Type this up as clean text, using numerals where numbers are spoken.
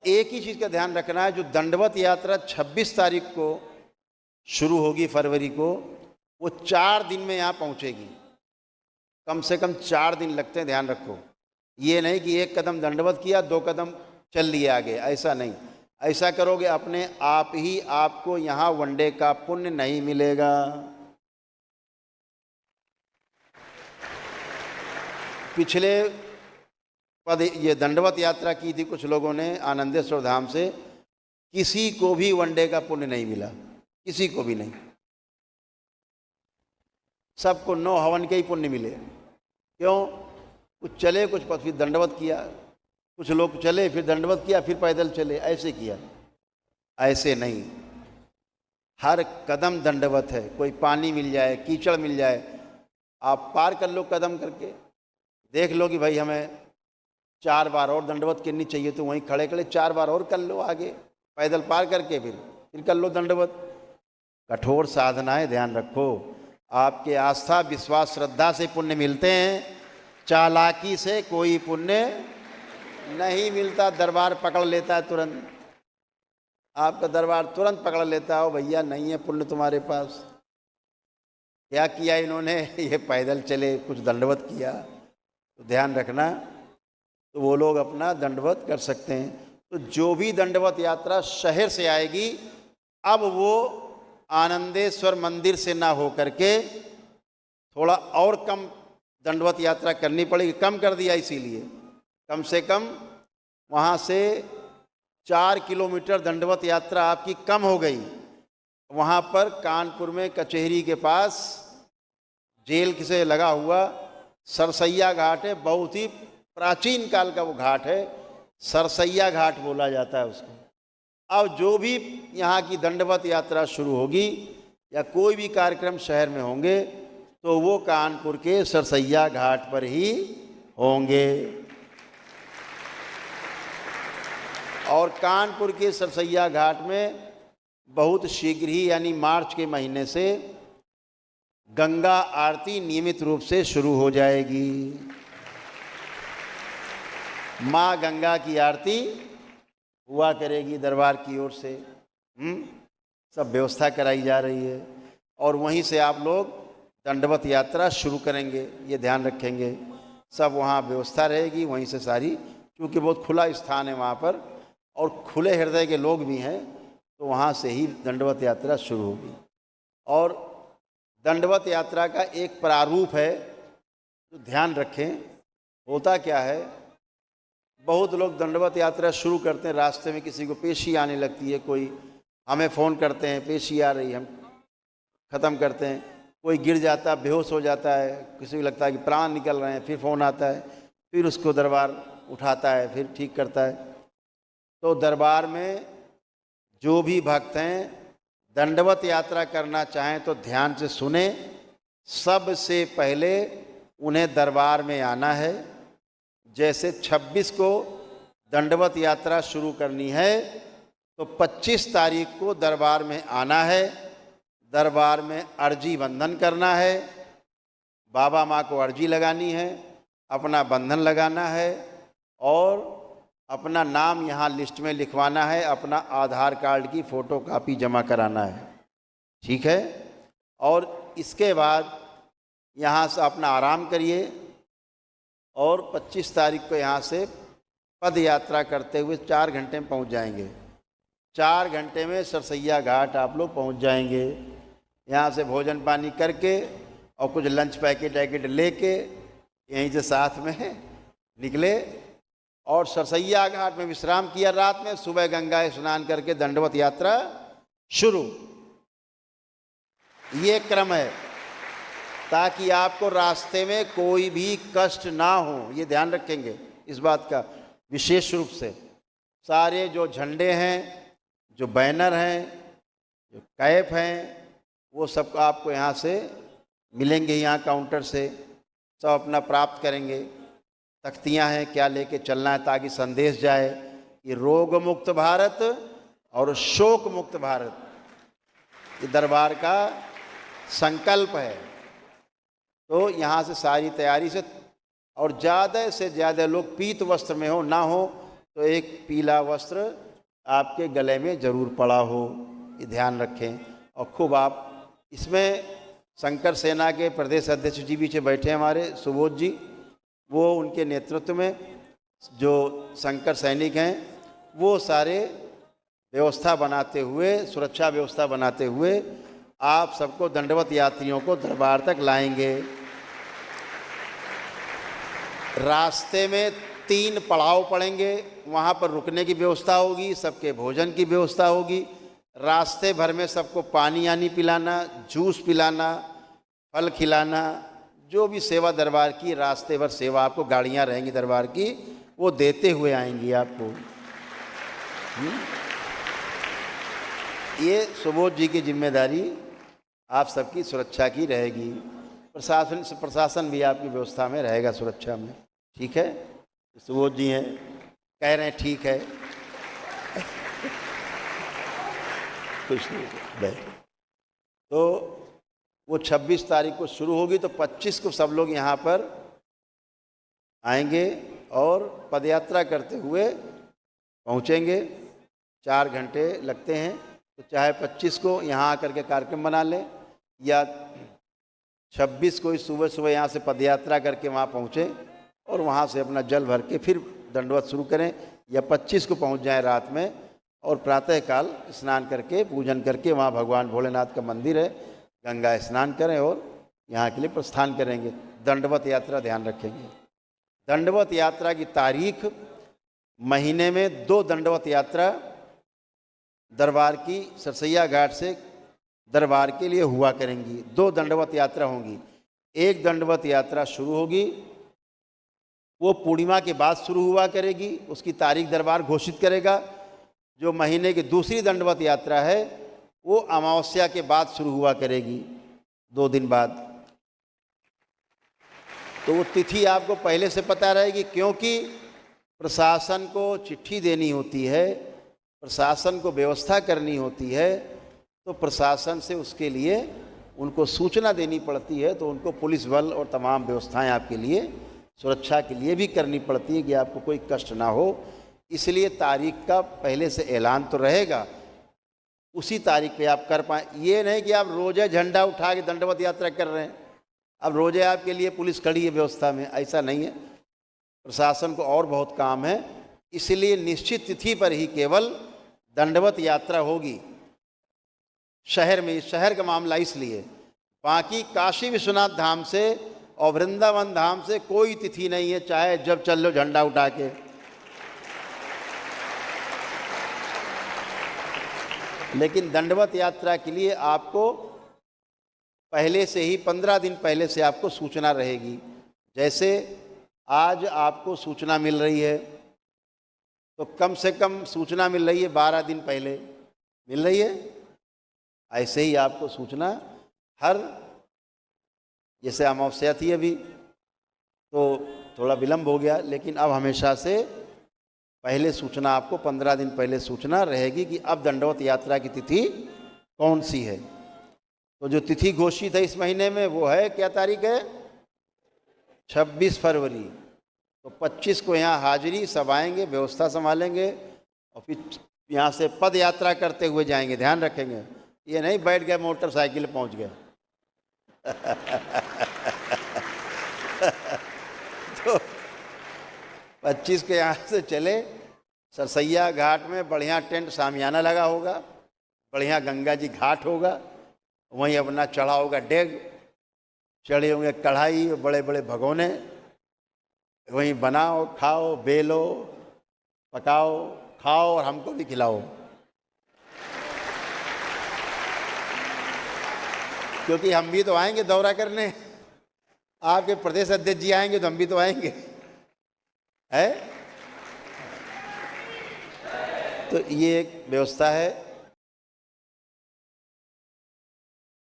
एक ही चीज़ का ध्यान रखना है, जो दंडवत यात्रा 26 तारीख को शुरू होगी फरवरी को, वो 4 दिन में यहाँ पहुँचेगी। कम से कम 4 दिन लगते हैं, ध्यान रखो। ये नहीं कि एक कदम दंडवत किया 2 कदम चल लिए आगे, ऐसा नहीं। ऐसा करोगे अपने आप ही आपको यहाँ वनडे का पुण्य नहीं मिलेगा। पिछले पद ये दंडवत यात्रा की थी कुछ लोगों ने आनंदेश्वर धाम से, किसी को भी वनडे का पुण्य नहीं मिला, किसी को भी नहीं। सबको 9 हवन के ही पुण्य मिले। क्यों? कुछ चले, कुछ पद फिर दंडवत किया, कुछ लोग चले फिर दंडवत किया, फिर पैदल चले, ऐसे किया। ऐसे नहीं, हर कदम दंडवत है। कोई पानी मिल जाए, कीचड़ मिल जाए, आप पार कर लो कदम करके। देख लो कि भाई हमें 4 बार और दंडवत करनी चाहिए, तो वहीं खड़े खड़े 4 बार और कर लो आगे, पैदल पार करके फिर कर लो दंडवत। कठोर साधना है, ध्यान रखो। आपके आस्था, विश्वास, श्रद्धा से पुण्य मिलते हैं, चालाकी से कोई पुण्य नहीं मिलता। दरबार पकड़ लेता है तुरंत, आपका दरबार तुरंत पकड़ लेता हो, भैया नहीं है पुण्य तुम्हारे पास। क्या किया इन्होंने? ये पैदल चले, कुछ दंडवत किया। तो ध्यान रखना, तो वो लोग अपना दंडवत कर सकते हैं। तो जो भी दंडवत यात्रा शहर से आएगी, अब वो आनंदेश्वर मंदिर से ना हो करके थोड़ा और कम दंडवत यात्रा करनी पड़ेगी। कम कर दिया इसीलिए, कम से कम वहाँ से 4 किलोमीटर दंडवत यात्रा आपकी कम हो गई। वहाँ पर कानपुर में कचहरी के पास जेल से लगा हुआ सरसैया घाट है, बहुत ही प्राचीन काल का वो घाट है, सरसैया घाट बोला जाता है उसको। अब जो भी यहाँ की दंडवत यात्रा शुरू होगी या कोई भी कार्यक्रम शहर में होंगे, तो वो कानपुर के सरसैया घाट पर ही होंगे। और कानपुर के सरसैया घाट में बहुत शीघ्र ही, यानी मार्च के महीने से गंगा आरती नियमित रूप से शुरू हो जाएगी। माँ गंगा की आरती हुआ करेगी दरबार की ओर से। सब व्यवस्था कराई जा रही है, और वहीं से आप लोग दंडवत यात्रा शुरू करेंगे, ये ध्यान रखेंगे। सब वहाँ व्यवस्था रहेगी, वहीं से सारी, क्योंकि बहुत खुला स्थान है वहाँ पर और खुले हृदय के लोग भी हैं, तो वहाँ से ही दंडवत यात्रा शुरू होगी। और दंडवत यात्रा का एक प्रारूप है, तो ध्यान रखें। होता क्या है, बहुत लोग दंडवत यात्रा शुरू करते हैं, रास्ते में किसी को पेशी आने लगती है, कोई हमें फ़ोन करते हैं पेशी आ रही, हम ख़त्म करते हैं। कोई गिर जाता है, बेहोश हो जाता है, किसी को लगता है कि प्राण निकल रहे हैं, फिर फ़ोन आता है, फिर उसको दरबार उठाता है, फिर ठीक करता है। तो दरबार में जो भी भक्त हैं दंडवत यात्रा करना चाहें तो ध्यान से सुने। सबसे पहले उन्हें दरबार में आना है। जैसे 26 को दंडवत यात्रा शुरू करनी है, तो 25 तारीख को दरबार में आना है। दरबार में अर्जी बंधन करना है, बाबा माँ को अर्जी लगानी है, अपना बंधन लगाना है, और अपना नाम यहाँ लिस्ट में लिखवाना है, अपना आधार कार्ड की फ़ोटो कापी जमा कराना है, ठीक है। और इसके बाद यहाँ से अपना आराम करिए, और 25 तारीख को यहाँ से पद यात्रा करते हुए 4 घंटे में पहुँच जाएंगे। 4 घंटे में सरसैया घाट आप लोग पहुँच जाएंगे। यहाँ से भोजन पानी करके और कुछ लंच पैकेट लेके यहीं से साथ में निकले, और सरसैया घाट में विश्राम किया रात में। सुबह गंगा स्नान करके दंडवत यात्रा शुरू। ये क्रम है, ताकि आपको रास्ते में कोई भी कष्ट ना हो, ये ध्यान रखेंगे इस बात का विशेष रूप से। सारे जो झंडे हैं, जो बैनर हैं, जो कैप हैं, वो सब आपको यहाँ से मिलेंगे, यहाँ काउंटर से सब अपना प्राप्त करेंगे। तख्तियाँ हैं, क्या लेके चलना है, ताकि संदेश जाए कि रोग मुक्त भारत और शोक मुक्त भारत, ये दरबार का संकल्प है। तो यहाँ से सारी तैयारी से, और ज़्यादा से ज़्यादा लोग पीत वस्त्र में हो ना हो, तो एक पीला वस्त्र आपके गले में जरूर पड़ा हो, ये ध्यान रखें। और खूब आप इसमें शंकर सेना के प्रदेश अध्यक्ष जी पीछे बैठे हैं हमारे सुबोध जी, वो उनके नेतृत्व में जो शंकर सैनिक हैं वो सारे व्यवस्था बनाते हुए, सुरक्षा व्यवस्था बनाते हुए आप सबको दंडवत यात्रियों को दरबार तक लाएंगे। रास्ते में 3 पड़ाव पड़ेंगे, वहाँ पर रुकने की व्यवस्था होगी, सबके भोजन की व्यवस्था होगी। रास्ते भर में सबको पानी आनी पिलाना, जूस पिलाना, फल खिलाना, जो भी सेवा दरबार की रास्ते भर सेवा आपको गाड़ियाँ रहेंगी दरबार की, वो देते हुए आएंगी आपको। ये सुबोध जी की जिम्मेदारी आप सबकी सुरक्षा की रहेगी। प्रशासन भी आपकी व्यवस्था में रहेगा सुरक्षा में, ठीक है। सुबोध जी हैं, कह रहे हैं ठीक है। कुछ नहीं। तो वो 26 तारीख को शुरू होगी, तो 25 को सब लोग यहाँ पर आएंगे और पदयात्रा करते हुए पहुँचेंगे। 4 घंटे लगते हैं, तो चाहे 25 को यहाँ आकर के कार्यक्रम बना लें या 26 को ही सुबह सुबह यहाँ से पदयात्रा करके वहाँ पहुँचें और वहाँ से अपना जल भर के फिर दंडवत शुरू करें, या 25 को पहुँच जाएं रात में और प्रातःकाल स्नान करके पूजन करके वहाँ भगवान भोलेनाथ का मंदिर है, गंगा स्नान करें और यहाँ के लिए प्रस्थान करेंगे। दंडवत यात्रा ध्यान रखेंगे। दंडवत यात्रा की तारीख महीने में 2 दंडवत यात्रा दरबार की सरसैया घाट से दरबार के लिए हुआ करेंगी। 2 दंडवत यात्रा होंगी। एक दंडवत यात्रा शुरू होगी, वो पूर्णिमा के बाद शुरू हुआ करेगी, उसकी तारीख दरबार घोषित करेगा। जो महीने की दूसरी दंडवत यात्रा है वो अमावस्या के बाद शुरू हुआ करेगी, 2 दिन बाद। तो वो तिथि आपको पहले से पता रहेगी, क्योंकि प्रशासन को चिट्ठी देनी होती है, प्रशासन को व्यवस्था करनी होती है, तो प्रशासन से उसके लिए उनको सूचना देनी पड़ती है। तो उनको पुलिस बल और तमाम व्यवस्थाएं आपके लिए सुरक्षा के लिए भी करनी पड़ती है कि आपको कोई कष्ट ना हो। इसलिए तारीख का पहले से ऐलान तो रहेगा, उसी तारीख पे आप कर पाएँ। ये नहीं कि आप रोज़े झंडा उठा के दंडवत यात्रा कर रहे हैं, अब रोज़े आपके लिए पुलिस खड़ी है व्यवस्था में, ऐसा नहीं है। प्रशासन को और बहुत काम है, इसलिए निश्चित तिथि पर ही केवल दंडवत यात्रा होगी शहर में। शहर का मामला इसलिए, बाकी काशी विश्वनाथ धाम से और वृंदावन धाम से कोई तिथि नहीं है, चाहे जब चल लो झंडा उठा के। लेकिन दंडवत यात्रा के लिए आपको पहले से ही 15 दिन पहले से आपको सूचना रहेगी। जैसे आज आपको सूचना मिल रही है, तो कम से कम सूचना मिल रही है 12 दिन पहले मिल रही है। ऐसे ही आपको सूचना हर, जैसे अमावस्या थी अभी तो थोड़ा विलम्ब हो गया, लेकिन अब हमेशा से पहले सूचना आपको 15 दिन पहले सूचना रहेगी कि अब दंडवत यात्रा की तिथि कौन सी है। तो जो तिथि घोषित है इस महीने में वो है, क्या तारीख है? 26 फरवरी। तो 25 को यहाँ हाजिरी, सब आएंगे, व्यवस्था संभालेंगे और फिर यहाँ से पद यात्रा करते हुए जाएंगे। ध्यान रखेंगे, ये नहीं बैठ गए मोटरसाइकिल पहुँच गए। तो 25 के यहाँ से चले, सरसैया घाट में बढ़िया टेंट सामियाना लगा होगा, बढ़िया गंगा जी घाट होगा, वहीं अपना चढ़ा होगा डेग, चढ़े होंगे कढ़ाई, बड़े बड़े भगोने, वहीं बनाओ, खाओ, बेलो, पकाओ, खाओ और हमको भी खिलाओ। क्योंकि हम भी तो आएंगे दौरा करने, आपके प्रदेश अध्यक्ष जी आएंगे तो हम भी तो आएंगे, है। तो ये एक व्यवस्था है।